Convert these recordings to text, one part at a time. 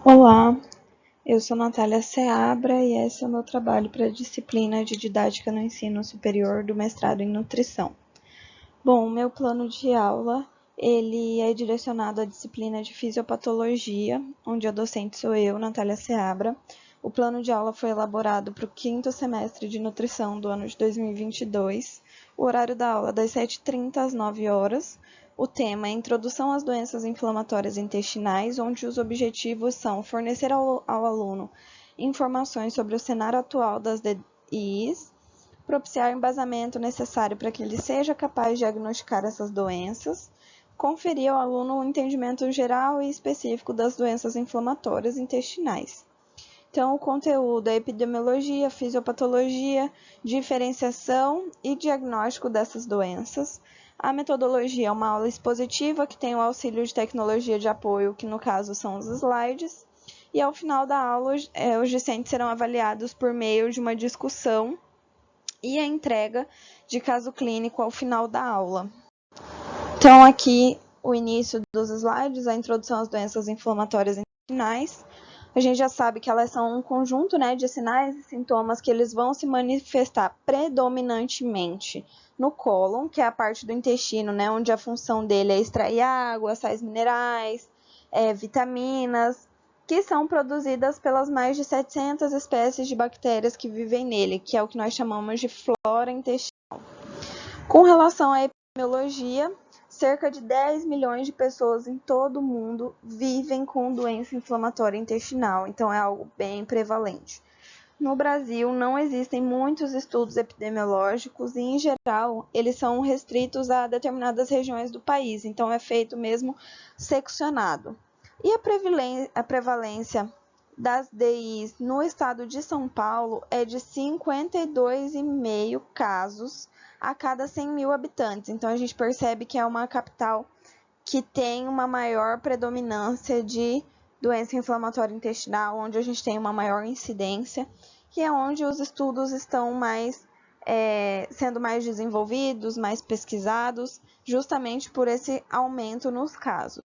Olá, eu sou Natália Seabra e esse é o meu trabalho para a disciplina de Didática no Ensino Superior do mestrado em Nutrição. Bom, o meu plano de aula ele é direcionado à disciplina de Fisiopatologia, onde a docente sou eu, Natália Seabra. O plano de aula foi elaborado para o 5º semestre de Nutrição do ano de 2022. O horário da aula é das 7h30 às 9 horas. O tema é Introdução às Doenças Inflamatórias Intestinais, onde os objetivos são fornecer ao aluno informações sobre o cenário atual das DIs, propiciar o embasamento necessário para que ele seja capaz de diagnosticar essas doenças, conferir ao aluno um entendimento geral e específico das doenças inflamatórias intestinais. Então, o conteúdo é epidemiologia, fisiopatologia, diferenciação e diagnóstico dessas doenças. A metodologia é uma aula expositiva que tem o auxílio de tecnologia de apoio, que no caso são os slides. E ao final da aula, os discentes serão avaliados por meio de uma discussão e a entrega de caso clínico ao final da aula. Então, aqui o início dos slides, a introdução às doenças inflamatórias intestinais. A gente já sabe que elas são um conjunto, de sinais e sintomas que eles vão se manifestar predominantemente no cólon, que é a parte do intestino, onde a função dele é extrair água, sais minerais, vitaminas, que são produzidas pelas mais de 700 espécies de bactérias que vivem nele, que é o que nós chamamos de flora intestinal. Com relação à epidemiologia, cerca de 10 milhões de pessoas em todo o mundo vivem com doença inflamatória intestinal, então é algo bem prevalente. No Brasil, não existem muitos estudos epidemiológicos e, em geral, eles são restritos a determinadas regiões do país, então é feito mesmo seccionado. E a prevalência das DIs no estado de São Paulo é de 52,5 casos a cada 100 mil habitantes. Então, a gente percebe que é uma capital que tem uma maior predominância de doença inflamatória intestinal, onde a gente tem uma maior incidência, que é onde os estudos estão sendo mais desenvolvidos, mais pesquisados, justamente por esse aumento nos casos.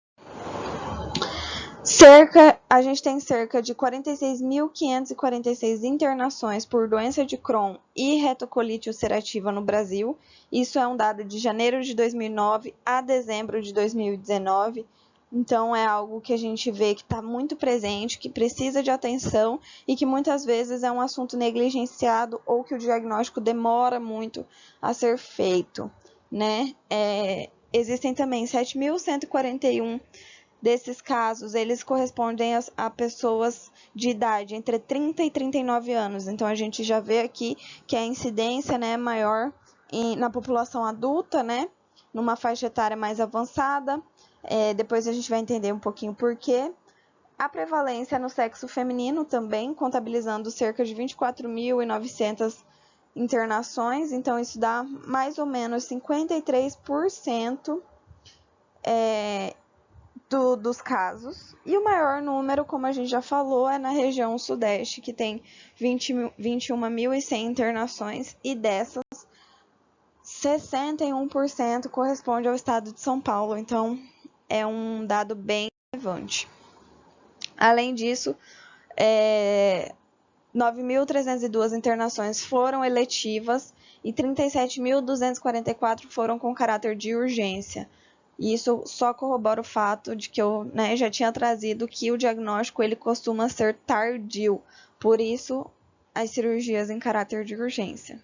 A gente tem cerca de 46.546 internações por doença de Crohn e retocolite ulcerativa no Brasil. Isso é um dado de janeiro de 2009 a dezembro de 2019. Então, é algo que a gente vê que está muito presente, que precisa de atenção e que muitas vezes é um assunto negligenciado ou que o diagnóstico demora muito a ser feito, Existem também 7.141 desses casos, eles correspondem a pessoas de idade entre 30 e 39 anos. Então, a gente já vê aqui que a incidência é maior na população adulta, numa faixa etária mais avançada. Depois a gente vai entender um pouquinho por quê. A prevalência no sexo feminino também, contabilizando cerca de 24.900 internações. Então, isso dá mais ou menos 53% dos casos, e o maior número, como a gente já falou, é na região sudeste, que tem 21.100 internações, e dessas, 61% corresponde ao estado de São Paulo, então é um dado bem relevante. Além disso, 9.302 internações foram eletivas e 37.244 foram com caráter de urgência. E isso só corrobora o fato de que eu já tinha trazido que o diagnóstico ele costuma ser tardio, por isso as cirurgias em caráter de urgência.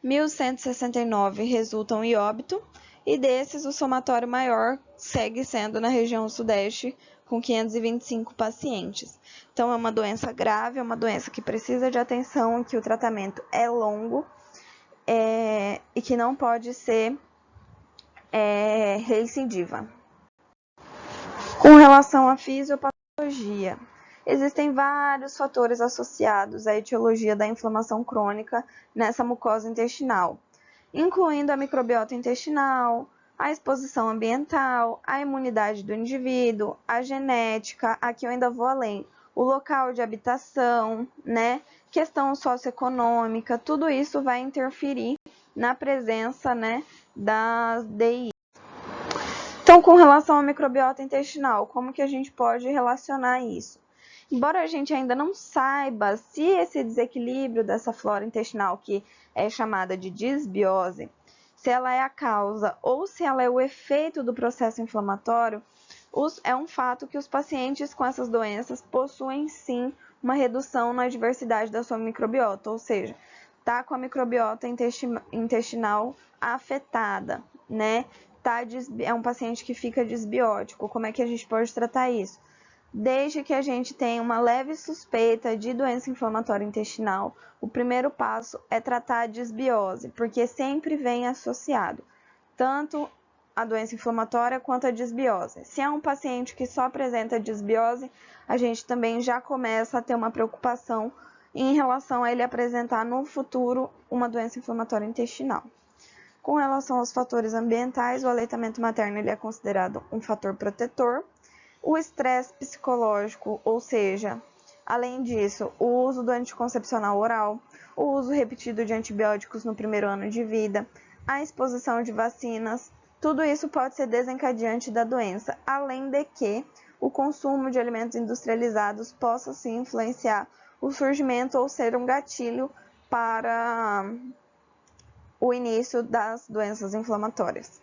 1.169 resultam em óbito, e desses o somatório maior segue sendo na região sudeste, com 525 pacientes. Então, é uma doença grave, é uma doença que precisa de atenção, que o tratamento é longo e que não pode ser recidiva. Com relação à fisiopatologia, existem vários fatores associados à etiologia da inflamação crônica nessa mucosa intestinal, incluindo a microbiota intestinal, a exposição ambiental, a imunidade do indivíduo, a genética, aqui eu ainda vou além, o local de habitação, questão socioeconômica, tudo isso vai interferir na presença, das DIs. Então, com relação à microbiota intestinal, como que a gente pode relacionar isso? Embora a gente ainda não saiba se esse desequilíbrio dessa flora intestinal, que é chamada de disbiose, se ela é a causa ou se ela é o efeito do processo inflamatório, é um fato que os pacientes com essas doenças possuem sim uma redução na diversidade da sua microbiota, ou seja, tá com a microbiota intestinal afetada, né? É um paciente que fica disbiótico. Como é que a gente pode tratar isso? Desde que a gente tenha uma leve suspeita de doença inflamatória intestinal, o primeiro passo é tratar a disbiose, porque sempre vem associado tanto a doença inflamatória quanto a disbiose. Se é um paciente que só apresenta disbiose, a gente também já começa a ter uma preocupação em relação a ele apresentar no futuro uma doença inflamatória intestinal. Com relação aos fatores ambientais, o aleitamento materno ele é considerado um fator protetor. O estresse psicológico, ou seja, além disso, o uso do anticoncepcional oral, o uso repetido de antibióticos no primeiro ano de vida, a exposição de vacinas, tudo isso pode ser desencadeante da doença, além de que o consumo de alimentos industrializados possa sim influenciar o surgimento ou ser um gatilho para o início das doenças inflamatórias.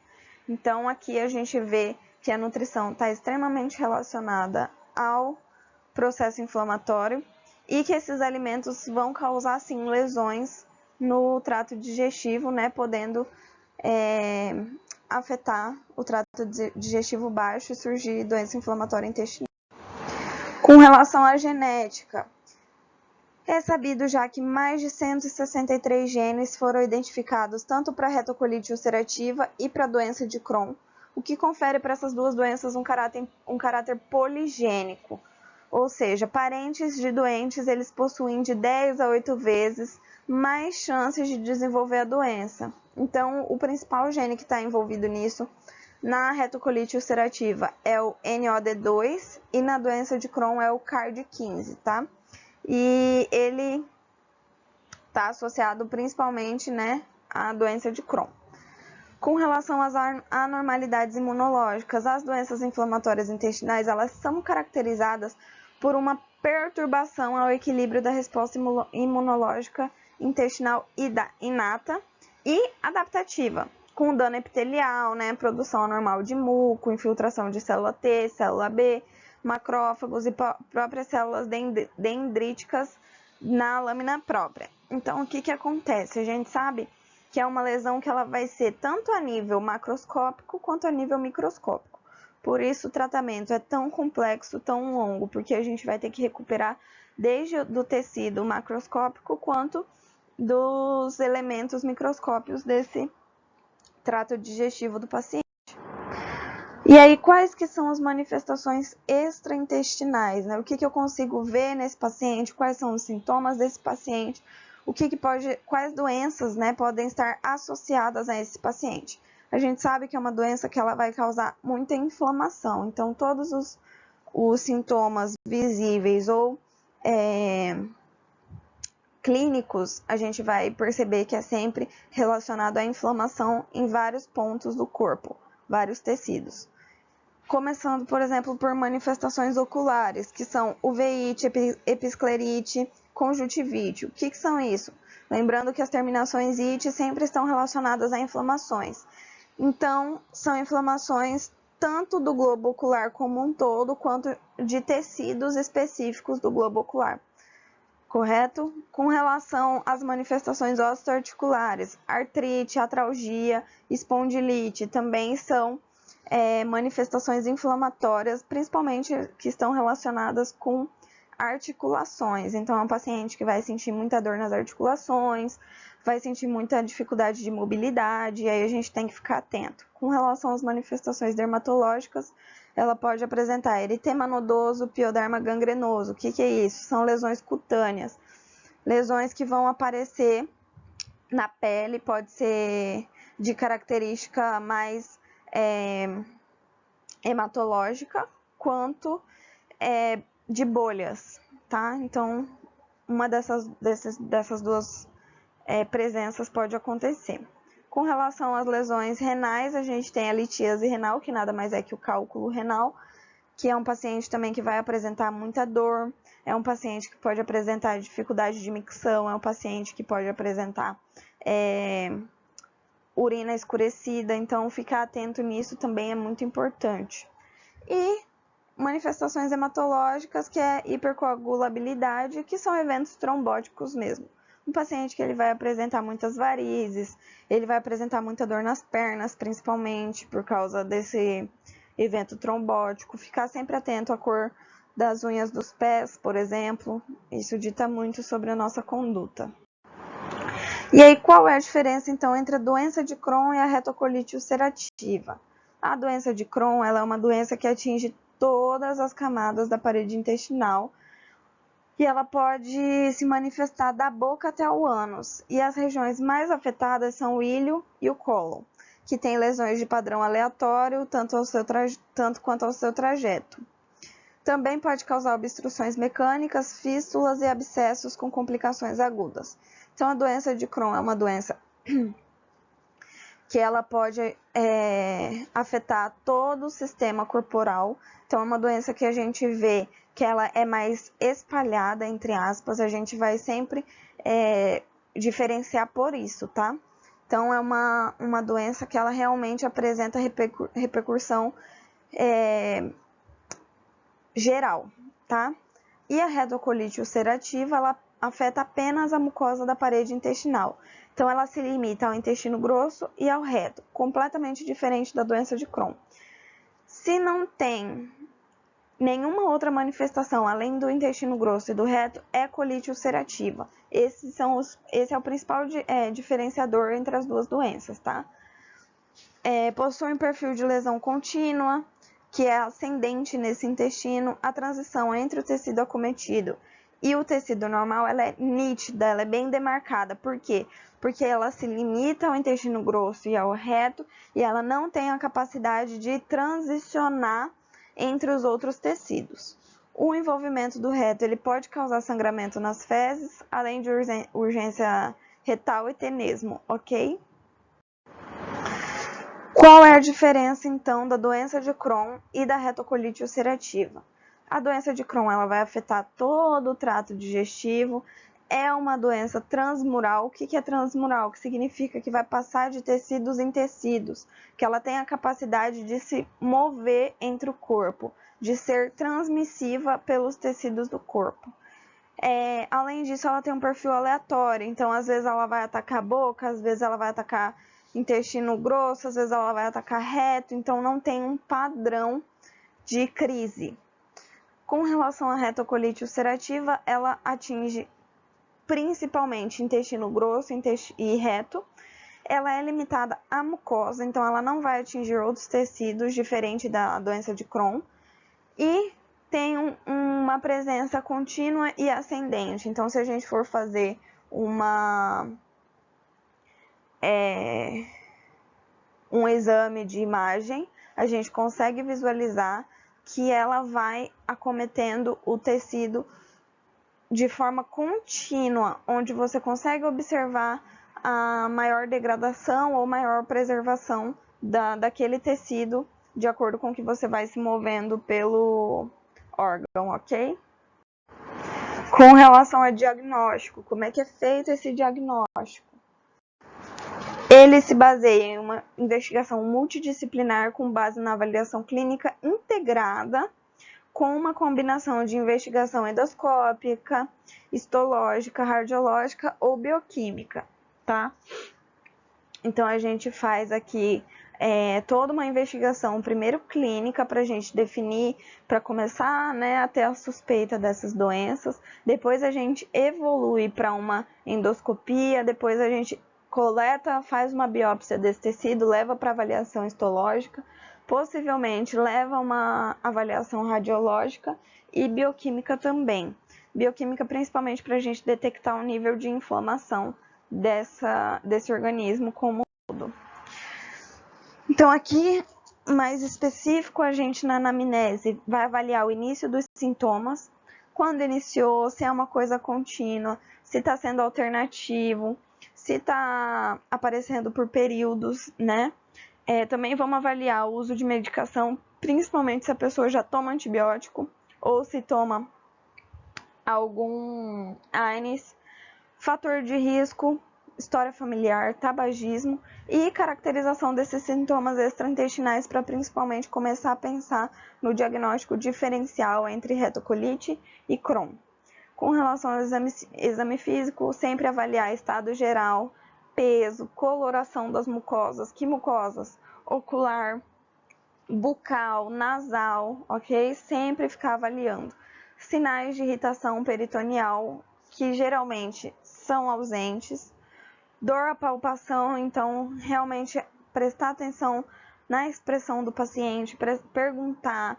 Então, aqui a gente vê que a nutrição está extremamente relacionada ao processo inflamatório e que esses alimentos vão causar, sim, lesões no trato digestivo, né, podendo afetar o trato digestivo baixo e surgir doença inflamatória intestinal. Com relação à genética, é sabido já que mais de 163 genes foram identificados tanto para a retocolite ulcerativa e para a doença de Crohn, o que confere para essas duas doenças um caráter poligênico, ou seja, parentes de doentes eles possuem de 10 a 8 vezes mais chances de desenvolver a doença. Então, o principal gene que está envolvido nisso na retocolite ulcerativa é o NOD2 e na doença de Crohn é o CARD15, tá? E ele está associado principalmente, né, à doença de Crohn. Com relação às anormalidades imunológicas, as doenças inflamatórias intestinais, elas são caracterizadas por uma perturbação ao equilíbrio da resposta imunológica intestinal inata e adaptativa, com dano epitelial, né, produção anormal de muco, infiltração de célula T, célula B, macrófagos e próprias células dendríticas na lâmina própria. Então, o que acontece? A gente sabe que é uma lesão que ela vai ser tanto a nível macroscópico quanto a nível microscópico. Por isso, o tratamento é tão complexo, tão longo, porque a gente vai ter que recuperar desde do tecido macroscópico quanto dos elementos microscópicos desse trato digestivo do paciente. E aí, quais que são as manifestações extraintestinais, né? O que eu consigo ver nesse paciente, quais são os sintomas desse paciente, quais doenças, né, podem estar associadas a esse paciente. A gente sabe que é uma doença que ela vai causar muita inflamação, então todos os sintomas visíveis ou clínicos, a gente vai perceber que é sempre relacionado à inflamação em vários pontos do corpo, vários tecidos. Começando, por exemplo, por manifestações oculares, que são uveíte, episclerite, conjuntivite. O que são isso? Lembrando que as terminações ite sempre estão relacionadas a inflamações. Então, são inflamações tanto do globo ocular como um todo, quanto de tecidos específicos do globo ocular. Correto? Com relação às manifestações osteoarticulares, artrite, atralgia, espondilite, também são manifestações inflamatórias, principalmente que estão relacionadas com articulações. Então, é um paciente que vai sentir muita dor nas articulações, vai sentir muita dificuldade de mobilidade, e aí a gente tem que ficar atento. Com relação às manifestações dermatológicas, ela pode apresentar eritema nodoso, pioderma gangrenoso. O que é isso? São lesões cutâneas, lesões que vão aparecer na pele, pode ser de característica mais hematológica, quanto de bolhas, tá? Então, uma dessas duas presenças pode acontecer. Com relação às lesões renais, a gente tem a litíase renal, que nada mais é que o cálculo renal, que é um paciente também que vai apresentar muita dor, é um paciente que pode apresentar dificuldade de micção, é um paciente que pode apresentar urina escurecida, então ficar atento nisso também é muito importante. E manifestações hematológicas, que é hipercoagulabilidade, que são eventos trombóticos mesmo. Um paciente que ele vai apresentar muitas varizes, ele vai apresentar muita dor nas pernas, principalmente por causa desse evento trombótico. Ficar sempre atento à cor das unhas dos pés, por exemplo, isso dita muito sobre a nossa conduta. E aí, qual é a diferença, então, entre a doença de Crohn e a retocolite ulcerativa? A doença de Crohn, ela é uma doença que atinge todas as camadas da parede intestinal e ela pode se manifestar da boca até o ânus. E as regiões mais afetadas são o ilho e o cólon, que têm lesões de padrão aleatório, tanto quanto ao seu trajeto. Também pode causar obstruções mecânicas, fístulas e abscessos com complicações agudas. Então, a doença de Crohn é uma doença que ela pode afetar todo o sistema corporal. Então, é uma doença que a gente vê que ela é mais espalhada, entre aspas, a gente vai sempre diferenciar por isso, tá? Então, é uma doença que ela realmente apresenta repercussão geral, tá? E a retocolite ulcerativa, ela afeta apenas a mucosa da parede intestinal. Então, ela se limita ao intestino grosso e ao reto, completamente diferente da doença de Crohn. Se não tem nenhuma outra manifestação além do intestino grosso e do reto, é colite ulcerativa. Esse é o principal diferenciador entre as duas doenças, tá? Possui um perfil de lesão contínua, que é ascendente nesse intestino. A transição entre o tecido acometido e o tecido normal, ela é nítida, ela é bem demarcada. Por quê? Porque ela se limita ao intestino grosso e ao reto, e ela não tem a capacidade de transicionar entre os outros tecidos. O envolvimento do reto, ele pode causar sangramento nas fezes, além de urgência retal e tenesmo, ok? Qual é a diferença, então, da doença de Crohn e da retocolite ulcerativa? A doença de Crohn, ela vai afetar todo o trato digestivo, é uma doença transmural. O que é transmural? Que significa que vai passar de tecidos em tecidos, que ela tem a capacidade de se mover entre o corpo, de ser transmissiva pelos tecidos do corpo. Além disso, ela tem um perfil aleatório, então às vezes ela vai atacar a boca, às vezes ela vai atacar intestino grosso, às vezes ela vai atacar reto, então não tem um padrão de crise. Com relação à retocolite ulcerativa, ela atinge principalmente intestino grosso e reto. Ela é limitada à mucosa, então ela não vai atingir outros tecidos, diferente da doença de Crohn. E tem uma presença contínua e ascendente. Então, se a gente for fazer um exame de imagem, a gente consegue visualizar que ela vai acometendo o tecido de forma contínua, onde você consegue observar a maior degradação ou maior preservação daquele tecido, de acordo com que você vai se movendo pelo órgão, ok? Com relação ao diagnóstico, como é que é feito esse diagnóstico? Ele se baseia em uma investigação multidisciplinar com base na avaliação clínica integrada, com uma combinação de investigação endoscópica, histológica, radiológica ou bioquímica, tá? Então, a gente faz aqui toda uma investigação, primeiro clínica, para a gente definir, para começar, né, a ter a suspeita dessas doenças. Depois a gente evolui para uma endoscopia, depois a gente coleta, faz uma biópsia desse tecido, leva para avaliação histológica, possivelmente leva uma avaliação radiológica e bioquímica também. Bioquímica principalmente para a gente detectar o nível de inflamação desse organismo como um todo. Então, aqui, mais específico, a gente na anamnese vai avaliar o início dos sintomas, quando iniciou, se é uma coisa contínua, se está sendo alternativo, se está aparecendo por períodos, né? Também vamos avaliar o uso de medicação principalmente se a pessoa já toma antibiótico ou se toma algum ANS, fator de risco, história familiar, tabagismo e caracterização desses sintomas extraintestinais para principalmente começar a pensar no diagnóstico diferencial entre retocolite e Crohn. Com relação ao exame físico, sempre avaliar estado geral, peso, coloração das mucosas, que mucosas? Ocular, bucal, nasal, ok? Sempre ficar avaliando. Sinais de irritação peritoneal, que geralmente são ausentes. Dor à palpação, então realmente prestar atenção na expressão do paciente, perguntar,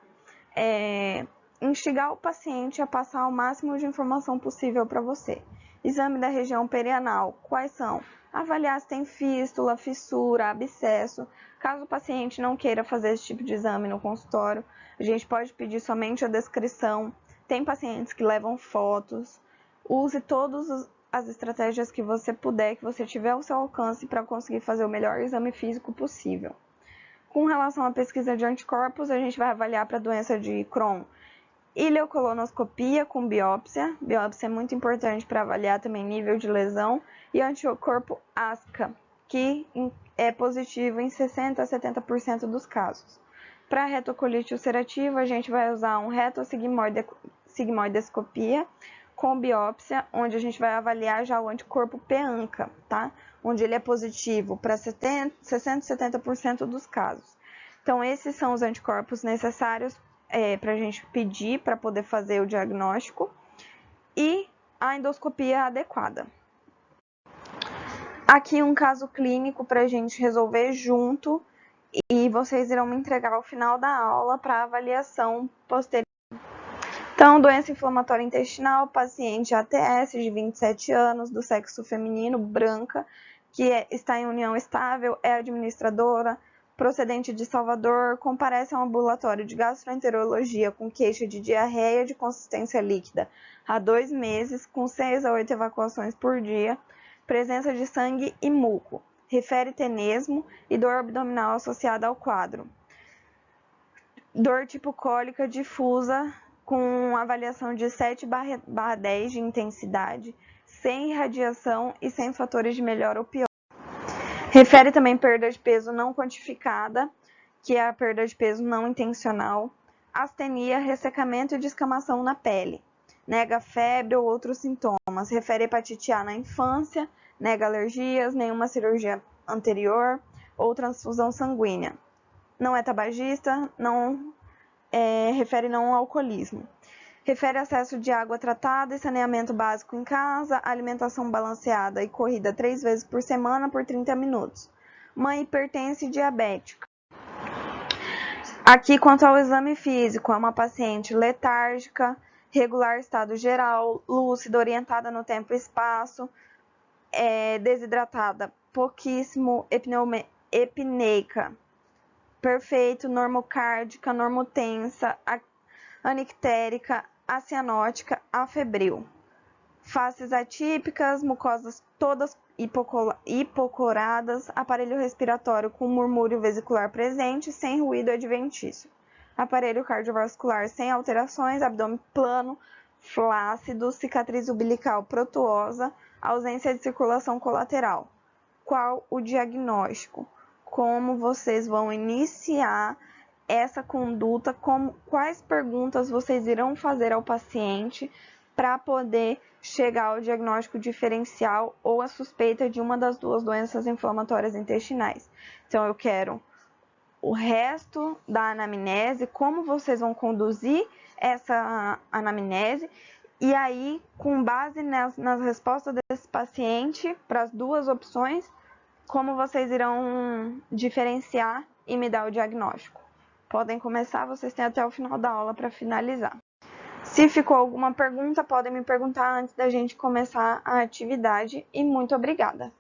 instigar o paciente a passar o máximo de informação possível para você. Exame da região perianal, quais são? Avaliar se tem fístula, fissura, abscesso. Caso o paciente não queira fazer esse tipo de exame no consultório, a gente pode pedir somente a descrição. Tem pacientes que levam fotos. Use todas as estratégias que você puder, que você tiver ao seu alcance para conseguir fazer o melhor exame físico possível. Com relação à pesquisa de anticorpos, a gente vai avaliar para a doença de Crohn ileocolonoscopia com biópsia. Biópsia é muito importante para avaliar também nível de lesão. E anticorpo ASCA, que é positivo em 60% a 70% dos casos. Para retocolite ulcerativa, a gente vai usar um retossigmoidescopia com biópsia, onde a gente vai avaliar já o anticorpo PANCA, tá? Onde ele é positivo para 60% a 70% dos casos. Então, esses são os anticorpos necessários para a gente pedir para poder fazer o diagnóstico e a endoscopia adequada. Aqui um caso clínico para a gente resolver junto e vocês irão me entregar ao final da aula para avaliação posterior. Então, doença inflamatória intestinal, paciente ATS de 27 anos, do sexo feminino, branca, que está em união estável, é administradora, procedente de Salvador, comparece ao ambulatório de gastroenterologia com queixa de diarreia de consistência líquida há 2 meses, com 6 a 8 evacuações por dia, presença de sangue e muco, refere tenesmo e dor abdominal associada ao quadro. Dor tipo cólica difusa, com avaliação de 7/10 de intensidade, sem irradiação e sem fatores de melhora ou pior. Refere também perda de peso não quantificada, que é a perda de peso não intencional, astenia, ressecamento e descamação na pele, nega febre ou outros sintomas, refere hepatite A na infância, nega alergias, nenhuma cirurgia anterior ou transfusão sanguínea. Não é tabagista, refere não ao alcoolismo. Refere acesso de água tratada e saneamento básico em casa, alimentação balanceada e corrida 3 vezes por semana por 30 minutos. Mãe hipertensa e diabética. Aqui, quanto ao exame físico, é uma paciente letárgica, regular estado geral, lúcida, orientada no tempo e espaço, desidratada pouquíssimo, epneica, perfeito, normocárdica, normotensa, anictérica, acianótica, afebril. Faces atípicas, mucosas todas hipocoradas, aparelho respiratório com murmúrio vesicular presente, sem ruído adventício. Aparelho cardiovascular sem alterações, abdômen plano, flácido, cicatriz umbilical protuosa, ausência de circulação colateral. Qual o diagnóstico? Como vocês vão iniciar essa conduta, quais perguntas vocês irão fazer ao paciente para poder chegar ao diagnóstico diferencial ou a suspeita de uma das 2 doenças inflamatórias intestinais. Então, eu quero o resto da anamnese, como vocês vão conduzir essa anamnese, e aí, com base nas respostas desse paciente para as 2 opções, como vocês irão diferenciar e me dar o diagnóstico. Podem começar, vocês têm até o final da aula para finalizar. Se ficou alguma pergunta, podem me perguntar antes da gente começar a atividade e muito obrigada!